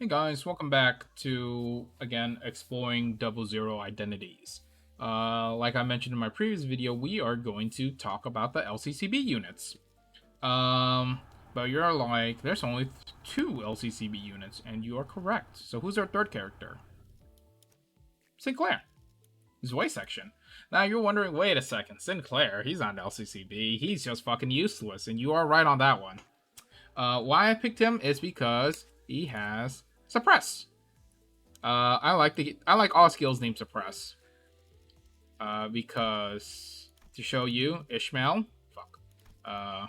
Hey guys, welcome back to, again, exploring 00 Identities. Like I mentioned in my previous video, we are going to talk about the LCCB units. But you're like, there's only two LCCB units, and you are correct. So who's our third character? Sinclair. His voice section. Now you're wondering, wait a second, Sinclair, he's not LCCB, he's just fucking useless, and you are right on that one. Why I picked him is because he has Suppress. I like all skills named Suppress. Because to show you, Ishmael, my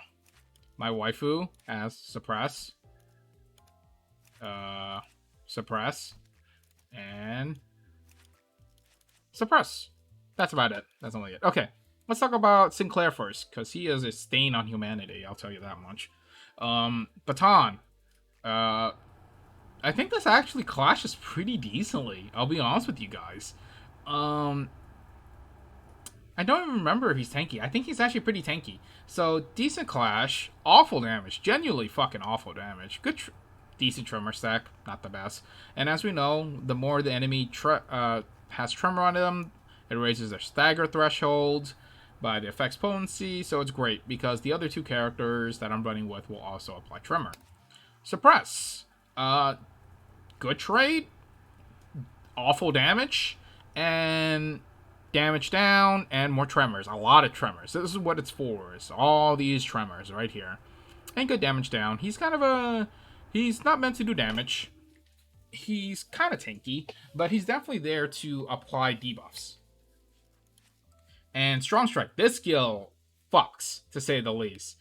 waifu has Suppress, Suppress, and Suppress. That's about it. That's only it. Okay, let's talk about Sinclair first, because he is a stain on humanity. I'll tell you that much. Baton. I think this actually clashes pretty decently. I'll be honest with you guys. I don't even remember if he's tanky. I think he's actually pretty tanky. So, decent clash. Awful damage. Genuinely fucking awful damage. Good, decent tremor stack. Not the best. And as we know, the more the enemy has tremor on them, it raises their stagger threshold by the effect's potency. So it's great, because the other two characters that I'm running with will also apply tremor. Suppress. Good trade. Awful damage. And damage down, and more tremors. A lot of tremors. This is what it's for. It's all these tremors right here. And good damage down. He's kind of he's not meant to do damage. He's kind of tanky, but he's definitely there to apply debuffs. And Strong Strike. This skill fucks, to say the least.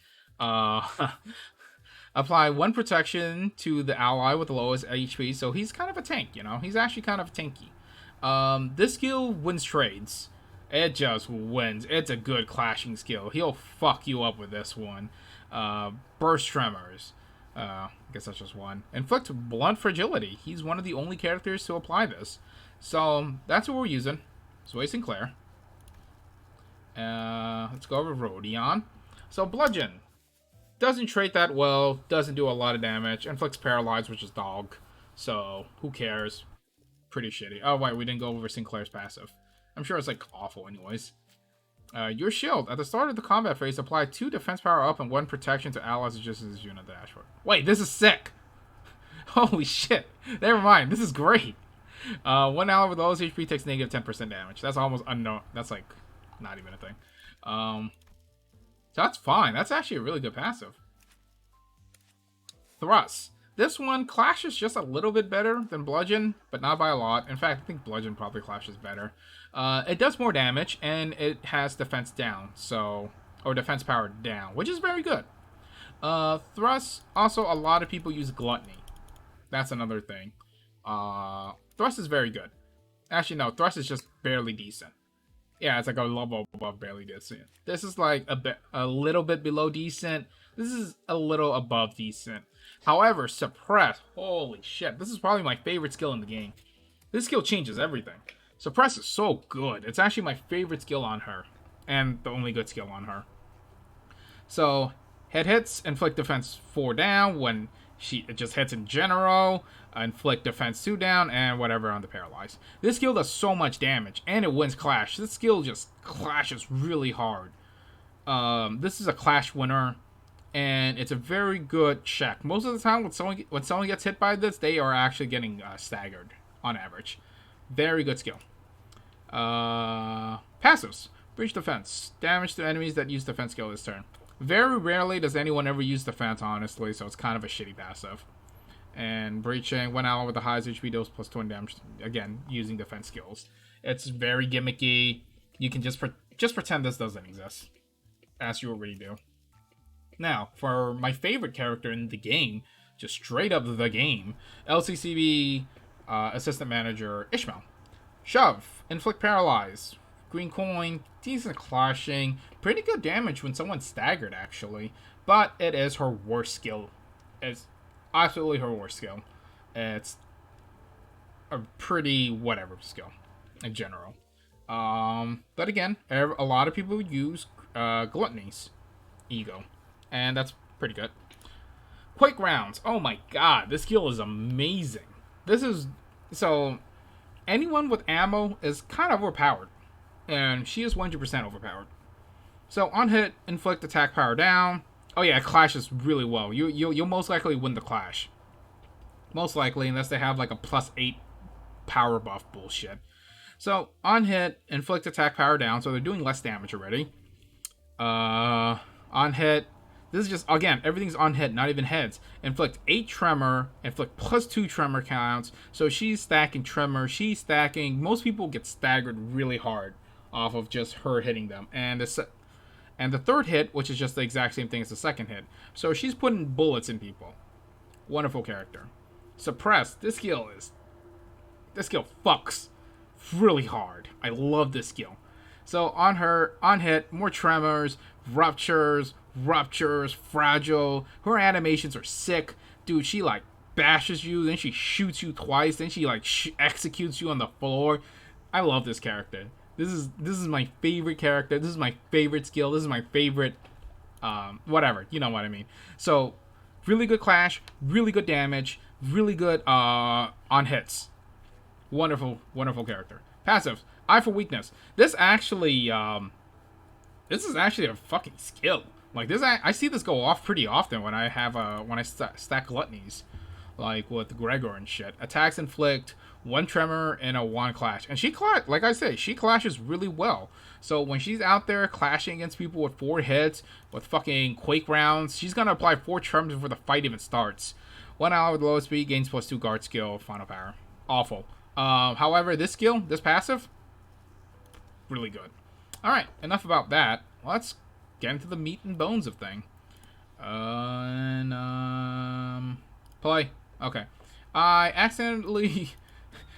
Apply 1 protection to the ally with the lowest HP, so he's kind of a tank, you know? He's actually kind of tanky. This skill wins trades. It just wins. It's a good clashing skill. He'll fuck you up with this one. Burst Tremors. I guess that's just one. Inflict Blunt Fragility. He's one of the only characters to apply this. So, that's what we're using. Sway Sinclair. Let's go over Rodion. So, Bludgeon. Doesn't trait that well. Doesn't do a lot of damage. Inflicts Paralyze, which is dog. So, who cares? Pretty shitty. Oh, wait, we didn't go over Sinclair's passive. I'm sure it's, like, awful anyways. Your shield. At the start of the combat phase, apply 2 defense power up and 1 protection to allies adjacent to this unit dashboard. Wait, this is sick! Holy shit. Never mind. This is great. 1 ally with lowest HP takes negative 10% damage. That's almost unknown. That's, like, not even a thing. So that's fine. That's actually a really good passive. Thrust. This one clashes just a little bit better than Bludgeon, but not by a lot. In fact, I think Bludgeon probably clashes better. It does more damage, and it has defense down, or defense power down, which is very good. Thrust, also a lot of people use Gluttony. That's another thing. Thrust is very good. Actually, no, Thrust is just barely decent. Yeah, it's like a level above barely decent. This is like a little bit below decent. This is a little above decent. However, Suppress, holy shit, this is probably my favorite skill in the game. This skill changes everything. Suppress is so good. It's actually my favorite skill on her, and the only good skill on her. So, head hits, inflict defense 4 down when it just hits in general, inflict defense 2 down, and whatever on the paralyze. This skill does so much damage, and it wins clash. This skill just clashes really hard. This is a clash winner, and it's a very good check. Most of the time, when someone gets hit by this, they are actually getting staggered on average. Very good skill. Passives. Breach defense. Damage to enemies that use defense skill this turn. Very rarely does anyone ever use defense, honestly, so it's kind of a shitty passive. And breaching, 1 ally with the highest HP deals plus 20 damage, again, using defense skills. It's very gimmicky. You can just pretend this doesn't exist, as you already do. Now, for my favorite character in the game, just straight up the game, LCCB Assistant Manager Ishmael. Shove, inflict paralyze, green coin, decent clashing, pretty good damage when someone's staggered actually, but it is her worst skill. It's absolutely her worst skill. It's a pretty whatever skill in general. But again, a lot of people use Gluttony's ego, and that's pretty good. Quake rounds. Oh my god, this skill is amazing. this is so anyone with ammo is kind of overpowered, and she is 100% overpowered. So on hit, inflict attack power down. Oh yeah, it clashes really well. You'll most likely win the clash. Most likely, unless they have like a +8 power buff bullshit. So on hit, inflict attack power down. So they're doing less damage already. On hit, this is just again everything's on hit, not even heads. Inflict 8 tremor, inflict +2 tremor counts. So she's stacking tremor. She's stacking. Most people get staggered really hard off of just her hitting them, and the third hit, which is just the exact same thing as the second hit. So she's putting bullets in people. Wonderful character. Suppress. This skill fucks really hard. I love this skill. So on her, on hit, more tremors, ruptures, fragile. Her animations are sick. Dude, she like bashes you, then she shoots you twice, then she like executes you on the floor. I love this character. This is my favorite character. This is my favorite skill. This is my favorite whatever. You know what I mean. So really good clash, really good damage, really good on hits. Wonderful character. Passives. Eye for weakness. This is actually a fucking skill. Like this, I see this go off pretty often when I have when I stack gluttonies, like with Gregor and shit. Attacks inflict 1 tremor and a 1 clash, and like I say, she clashes really well. So when she's out there clashing against people with 4 hits, with fucking quake rounds, she's gonna apply 4 tremors before the fight even starts. 1 ally with lowest speed gains +2 guard skill, final power. Awful. However, this skill, this passive, really good. Alright, enough about that. Let's get into the meat and bones of thing. Play. Okay. I accidentally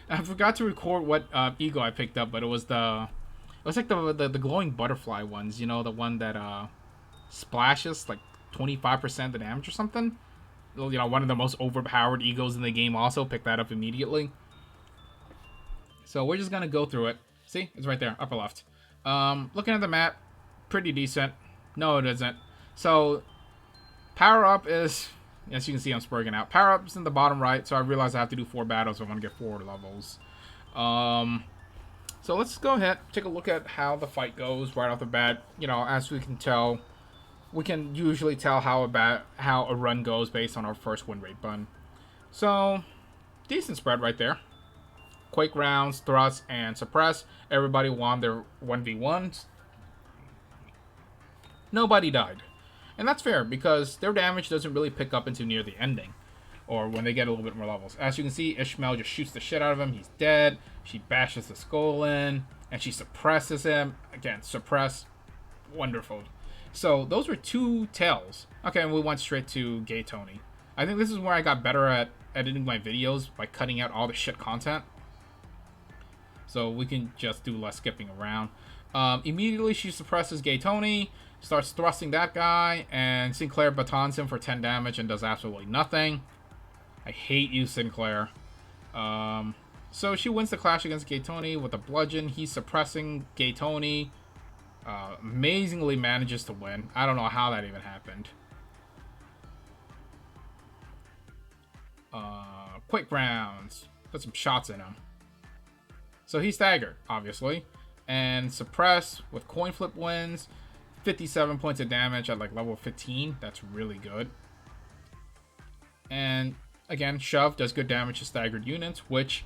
I forgot to record what ego I picked up, but it was like the glowing butterfly ones, you know, the one that splashes like 25% the damage or something. You know, one of the most overpowered egos in the game. Also picked that up immediately. So we're just gonna go through it. See, it's right there, upper left. Looking at the map, pretty decent. No, it isn't. So power up is, as you can see, I'm spurging out. Power up is in the bottom right, so I realize I have to do 4 battles if I want to get 4 levels. So let's go ahead, take a look at how the fight goes right off the bat. You know, as we can tell, we can usually tell how a run goes based on our first win rate button. So decent spread right there. Quake rounds, thrust, and suppress. Everybody won their 1v1s. Nobody died. And that's fair, because their damage doesn't really pick up until near the ending, or when they get a little bit more levels. As you can see, Ishmael just shoots the shit out of him. He's dead. She bashes the skull in, and she suppresses him. Again, suppress. Wonderful. So those were 2 tails. Okay, and we went straight to Gay Tony. I think this is where I got better at editing my videos, by cutting out all the shit content. So we can just do less skipping around. Immediately she suppresses Gay Tony, starts thrusting that guy, and Sinclair batons him for 10 damage and does absolutely nothing. I hate you, Sinclair. So she wins the clash against Gay Tony with a bludgeon. He's suppressing Gay Tony. Amazingly manages to win. I don't know how that even happened. Quick rounds. Put some shots in him. So he's staggered, obviously. And suppress with coin flip wins. 57 points of damage at like level 15. That's really good. And again, shove does good damage to staggered units, which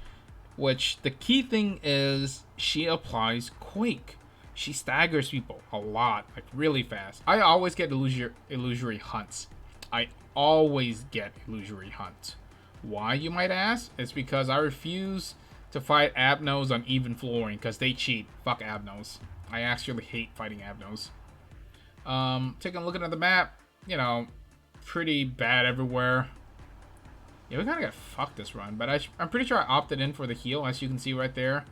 the key thing is she applies quake. She staggers people a lot, like really fast. I always get illusory hunts. I always get illusory hunts. Why, you might ask? It's because I refuse to fight Abnos on even flooring, because they cheat. Fuck Abnos. I actually hate fighting Abnos. Taking a look at the map, you know, pretty bad everywhere. Yeah, we kind of got fucked this run, but I'm pretty sure I opted in for the heal, as you can see right there.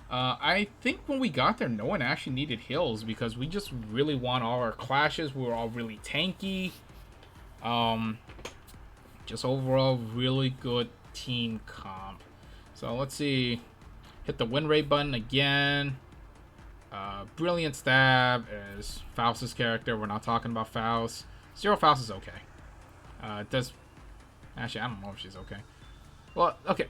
I think when we got there, no one actually needed heals, because we just really won all our clashes. We were all really tanky. Just overall, really good team comp. So let's see. Hit the win rate button again. Brilliant Stab is Faust's character. We're not talking about Faust. Zero Faust is okay. Does actually, I don't know if she's okay. Well, okay.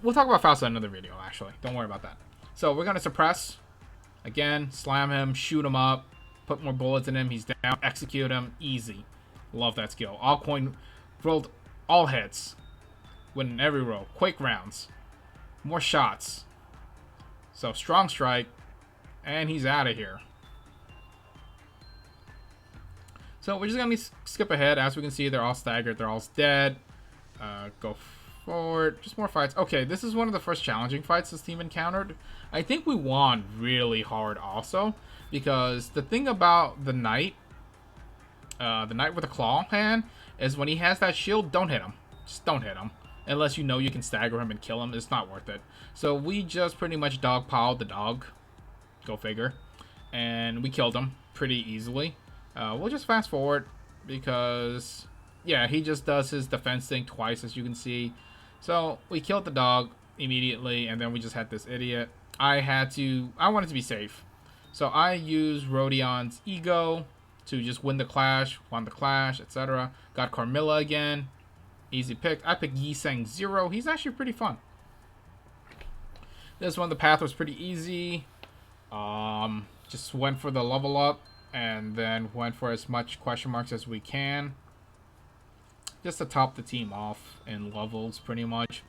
we'll talk about Faust in another video, actually. Don't worry about that. So we're going to suppress. Again, slam him, shoot him up, put more bullets in him. He's down. Execute him. Easy. Love that skill. All coin rolled all hits. Winning every roll. Quake rounds. More shots. So strong strike. And he's out of here. So we're just going to skip ahead. As we can see, they're all staggered. They're all dead. Go forward. Just more fights. Okay, this is one of the first challenging fights this team encountered. I think we won really hard also. Because the thing about the knight with a claw hand, is when he has that shield, don't hit him. Just don't hit him. Unless you know you can stagger him and kill him. It's not worth it. So we just pretty much dogpiled the dog. Go figure. And we killed him pretty easily. We'll just fast forward because, yeah, he just does his defense thing twice, as you can see. So we killed the dog immediately, and then we just had this idiot. I wanted to be safe. So I used Rodion's ego to just win the clash, won the clash, etc. Got Carmilla again. Easy pick. I picked Yi Sang 0. He's actually pretty fun. This one, the path was pretty easy. Just went for the level up. And then went for as much question marks as we can. Just to top the team off in levels, pretty much.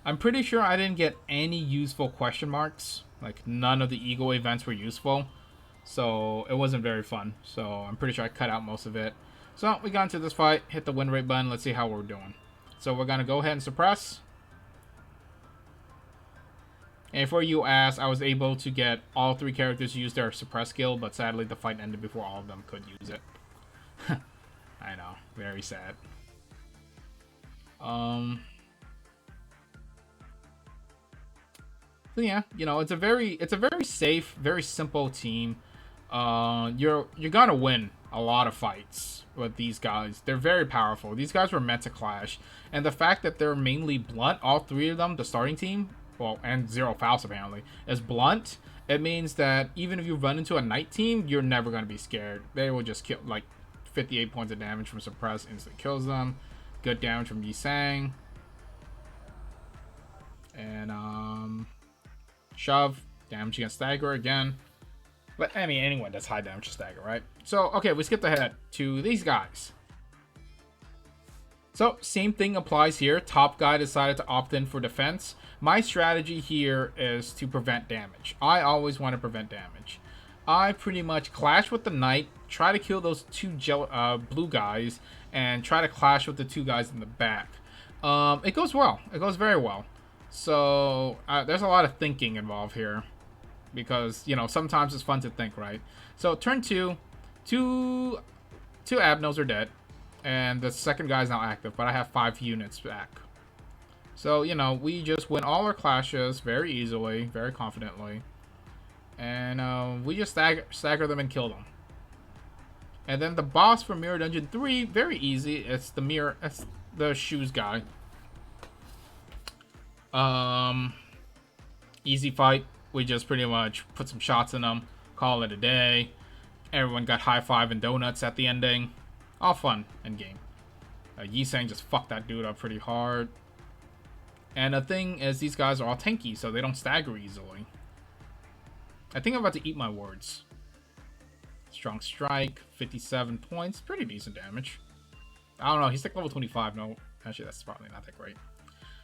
I'm pretty sure I didn't get any useful question marks. Like, none of the ego events were useful. So, it wasn't very fun. So, I'm pretty sure I cut out most of it. So, we got into this fight. Hit the win rate button. Let's see how we're doing. So, we're going to go ahead and suppress. And for you ask, I was able to get all 3 characters to use their suppress skill, but sadly the fight ended before all of them could use it. I know, very sad. So yeah, you know, it's a very safe, very simple team. You're gonna win a lot of fights with these guys. They're very powerful. These guys were meant to clash, and the fact that they're mainly blunt, all 3 of them, the starting team. Well, and 0 Faust apparently, is blunt. It means that even if you run into a knight team, you're never going to be scared. They will just kill, like, 58 points of damage from suppress, instantly kills them. Good damage from Yi Sang. And, shove, damage against stagger again. But, I mean, anyone does high damage to stagger, right? So, okay, we skipped ahead to these guys. So, same thing applies here. Top guy decided to opt in for defense. My strategy here is to prevent damage. I always want to prevent damage. I pretty much clash with the knight, try to kill those 2 blue guys, and try to clash with the 2 guys in the back. It goes well. It goes very well. So, there's a lot of thinking involved here. Because, you know, sometimes it's fun to think, right? So, turn 2. 2 Abnos are dead. And the second guy is now active, but I have 5 units back. So, you know, we just win all our clashes very easily, very confidently. And we just stagger them and kill them. And then the boss for Mirror Dungeon 3, very easy. It's the shoes guy. Easy fight. We just pretty much put some shots in them, call it a day. Everyone got high five and donuts at the ending. All fun in game. Yi Sang just fucked that dude up pretty hard. And the thing is, these guys are all tanky, so they don't stagger easily. I think I'm about to eat my words. Strong strike, 57 points, pretty decent damage. I don't know, he's like level 25. No, actually that's probably not that great.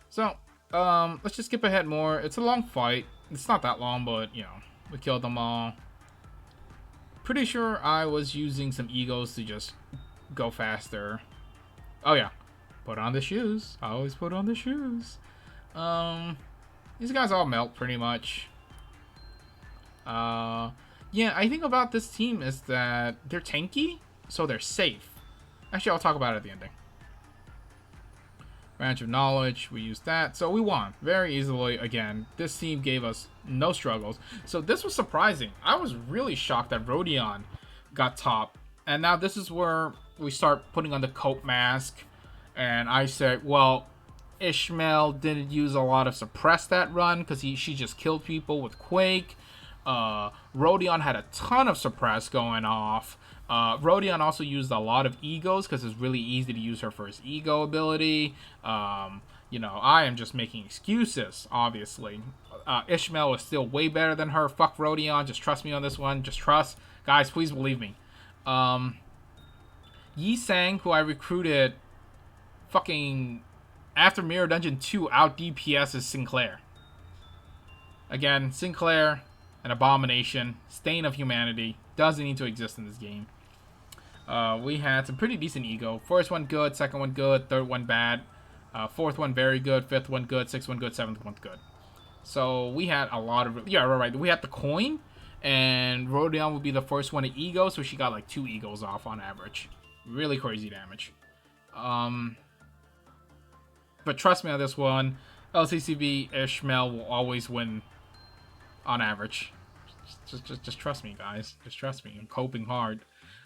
So, let's just skip ahead more. It's a long fight. It's not that long, but, you know, we killed them all. Pretty sure I was using some egos to just go faster. Oh yeah, put on the shoes. I always put on the shoes. These guys all melt pretty much. Yeah, I think about this team is that they're tanky, so they're safe. Actually, I'll talk about it at the ending. Branch of Knowledge, we used that. So we won very easily again. This team gave us no struggles. So this was surprising. I was really shocked that Rodion got top. And now this is where we start putting on the coat mask. And I said, well, Ishmael didn't use a lot of suppress that run because she just killed people with Quake. Rodion had a ton of suppress going off. Rodion also used a lot of egos because it's really easy to use her first ego ability. You know, I am just making excuses, obviously. Ishmael is still way better than her. Fuck Rodion. Just trust me on this one. Just trust. Guys, please believe me. Yi Sang, who I recruited fucking after Mirror Dungeon 2, out DPS is Sinclair. Again, Sinclair, an abomination, stain of humanity, doesn't need to exist in this game. We had some pretty decent ego. First one good, second one good, third one bad, fourth one very good, fifth one good, sixth one good, seventh one good. So we had a lot of... Yeah, right. We had the coin, and Rodion would be the first one to ego, so she got like 2 egos off on average. Really crazy damage. But trust me on this one, LCCB Ishmael will always win on average. Just trust me, guys. Just trust me. I'm coping hard.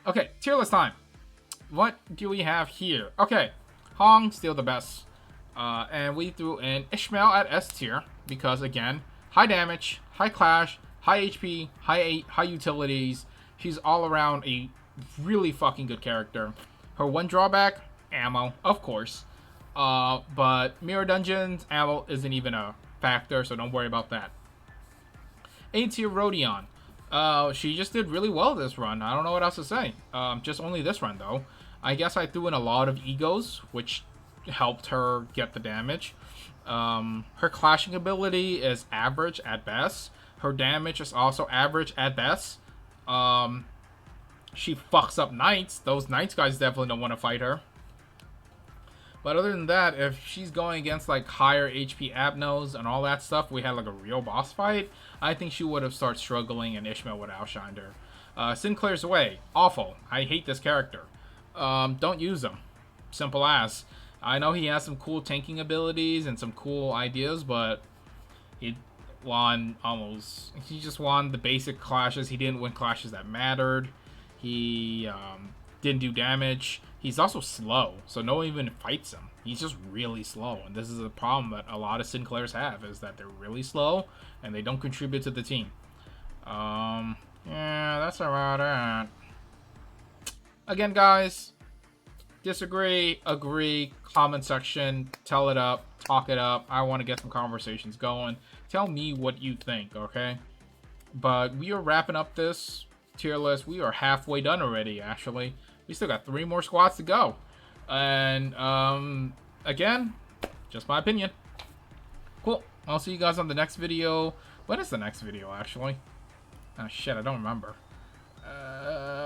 Okay, tier list time. What do we have here? Okay, Hong, still the best. And we threw in Ishmael at S tier because, again, high damage, high clash, high HP, high utilities. She's all around a really fucking good character. Her one drawback, ammo, of course. But Mirror Dungeons, ammo isn't even a factor, so don't worry about that. A tier Rodion. She just did really well this run. I don't know what else to say. Just only this run, though. I guess I threw in a lot of egos, which helped her get the damage. Her clashing ability is average at best. Her damage is also average at best. She fucks up knights. Those knights guys definitely don't want to fight her. But other than that, if she's going against like higher HP Abnos and all that stuff, we had like a real boss fight, I think she would have started struggling and Ishmael would have outshined her. Sinclair's way, awful. I hate this character. Don't use him. Simple as. I know he has some cool tanking abilities and some cool ideas, but he just won the basic clashes. He didn't win clashes that mattered. He didn't do damage. He's also slow, so no one even fights him. He's just really slow, and this is a problem that a lot of Sinclairs have, is that they're really slow, and they don't contribute to the team. Yeah, that's about it. Again, guys, disagree, agree, comment section, tell it up, talk it up. I want to get some conversations going. Tell me what you think, okay? But we are wrapping up this tier list. We are halfway done already, actually. We still got 3 more squads to go. And, again, just my opinion. Cool. I'll see you guys on the next video. When is the next video, actually? Oh, shit, I don't remember.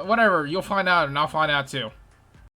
Whatever. You'll find out, and I'll find out, too.